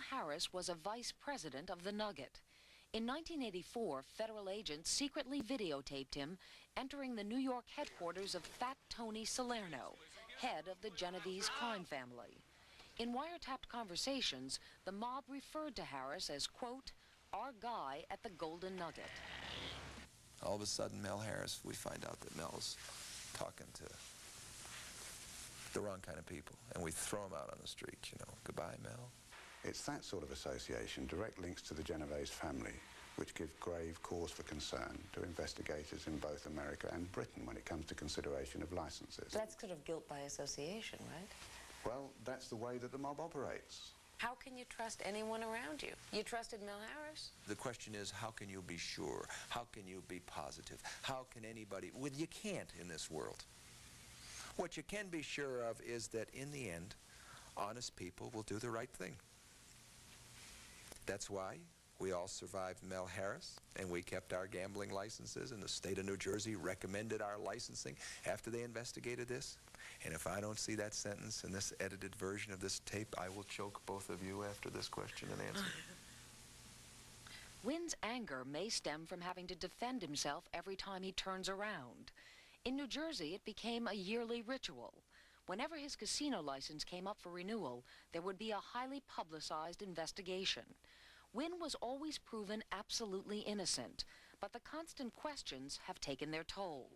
Harris was a vice president of the Nugget. In 1984, federal agents secretly videotaped him entering the New York headquarters of Fat Tony Salerno, head of the Genovese crime family. In wiretapped conversations, the mob referred to Harris as, quote, our guy at the Golden Nugget. All of a sudden, Mell Harris, we find out that Mell's talking to the wrong kind of people, and we throw him out on the street, you know. Goodbye, Mell. It's that sort of association, direct links to the Genovese family, which give grave cause for concern to investigators in both America and Britain when it comes to consideration of licenses. That's sort of guilt by association, right? Well, that's the way that the mob operates. How can you trust anyone around you? You trusted Mell Harris? The question is, how can you be sure? How can you be positive? How can anybody... Well, you can't in this world. What you can be sure of is that in the end, honest people will do the right thing. That's why we all survived Mell Harris, and we kept our gambling licenses, and the state of New Jersey recommended our licensing after they investigated this. And if I don't see that sentence in this edited version of this tape, I will choke both of you after this question and answer. Wynn's anger may stem from having to defend himself every time he turns around. In New Jersey, it became a yearly ritual. Whenever his casino license came up for renewal, there would be a highly publicized investigation. Wynn was always proven absolutely innocent, but the constant questions have taken their toll.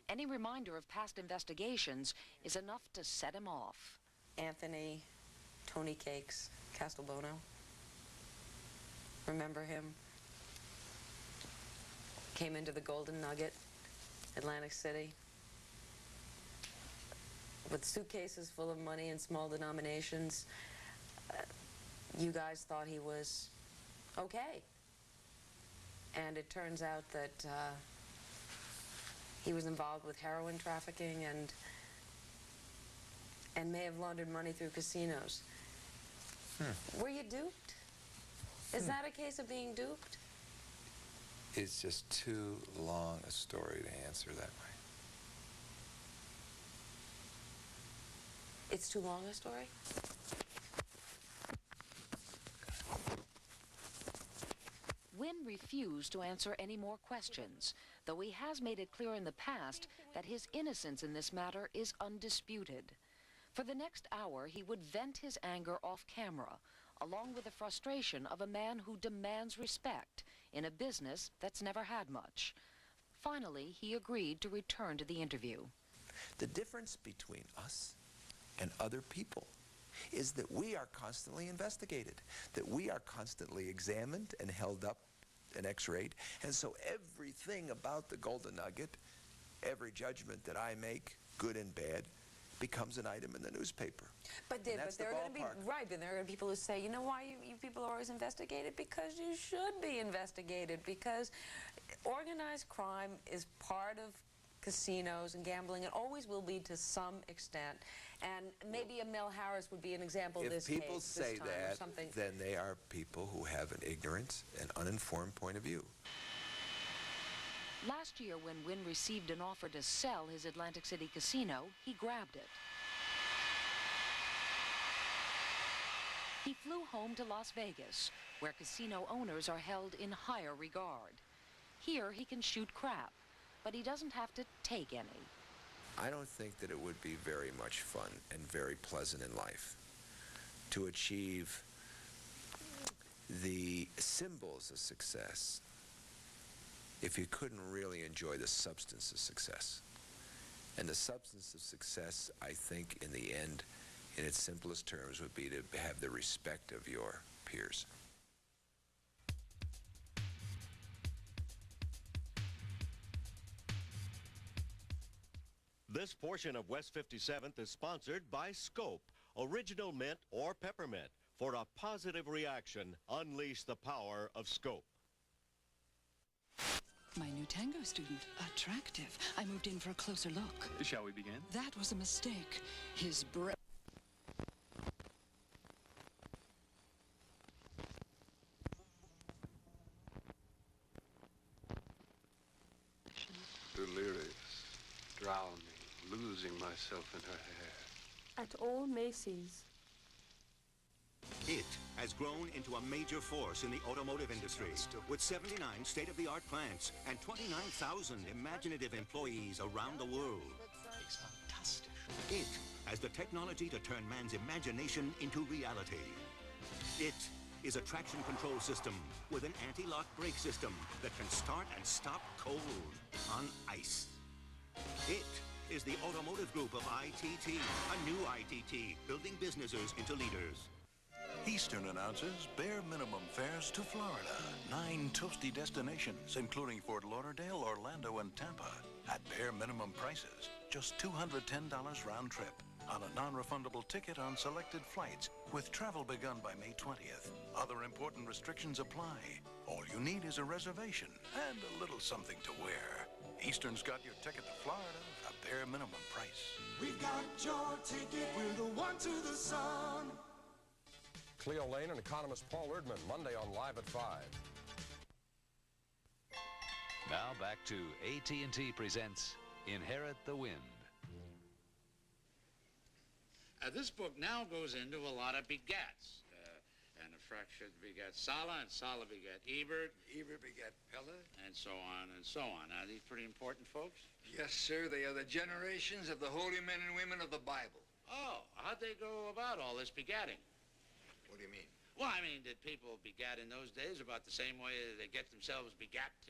Any reminder of past investigations is enough to set him off. Anthony, Tony Cakes, Castelbono. Remember him? Came into the Golden Nugget, Atlantic City, with suitcases full of money in small denominations. You guys thought he was okay. And it turns out that he was involved with heroin trafficking and may have laundered money through casinos. Were you duped? Is that a case of being duped? It's just too long a story to answer that way. It's too long a story? Wynn refused to answer any more questions, though he has made it clear in the past that his innocence in this matter is undisputed. For the next hour, he would vent his anger off camera, along with the frustration of a man who demands respect in a business that's never had much. Finally, he agreed to return to the interview. The difference between us and other people is that we are constantly investigated, that we are constantly examined and held up and x-rayed, and so everything about the Golden Nugget, every judgment that I make, good and bad, becomes an item in the newspaper. But there are going to be, right, but there are going to be people who say, you know why you people are always investigated? Because you should be investigated, because organized crime is part of casinos and gambling. It always will be to some extent. And maybe a Mell Harris would be an example of this case. If people say that, then they are people who have an ignorant and uninformed point of view. Last year, when Wynn received an offer to sell his Atlantic City casino, he grabbed it. He flew home to Las Vegas, where casino owners are held in higher regard. Here, he can shoot crap, but he doesn't have to take any. I don't think that it would be very much fun and very pleasant in life to achieve the symbols of success if you couldn't really enjoy the substance of success. And the substance of success, I think, in the end, in its simplest terms, would be to have the respect of your peers. This portion of West 57th is sponsored by Scope, Original Mint or Peppermint. For a positive reaction, unleash the power of Scope. My new tango student, attractive. I moved in for a closer look. Shall we begin? That was a mistake. His breath. Delirious, drowning, losing myself in her hair. At all Macy's. It has grown into a major force in the automotive industry with 79 state-of-the-art plants and 29,000 imaginative employees around the world. It's fantastic. It has the technology to turn man's imagination into reality. It is a traction control system with an anti-lock brake system that can start and stop cold on ice. It is the automotive group of ITT, a new ITT, building businesses into leaders. Eastern announces bare minimum fares to Florida. 9 toasty destinations, including Fort Lauderdale, Orlando, and Tampa, at bare minimum prices. Just $210 round trip on a non-refundable ticket on selected flights with travel begun by May 20th. Other important restrictions apply. All you need is a reservation and a little something to wear. Eastern's got your ticket to Florida at a bare minimum price. We've got your ticket, we're the one to the sun. Cleo Lane and economist Paul Erdman, Monday on Live at 5. Now back to AT&T presents Inherit the Wind. This book now goes into a lot of begats. And a fraction begat Sala, and Sala begat Ebert. Ebert begat Pella. And so on and so on. Are these pretty important folks? Yes, sir. They are the generations of the holy men and women of the Bible. Oh, how'd they go about all this begatting? What do you mean? Well, I mean, did people begat in those days about the same way they get themselves begat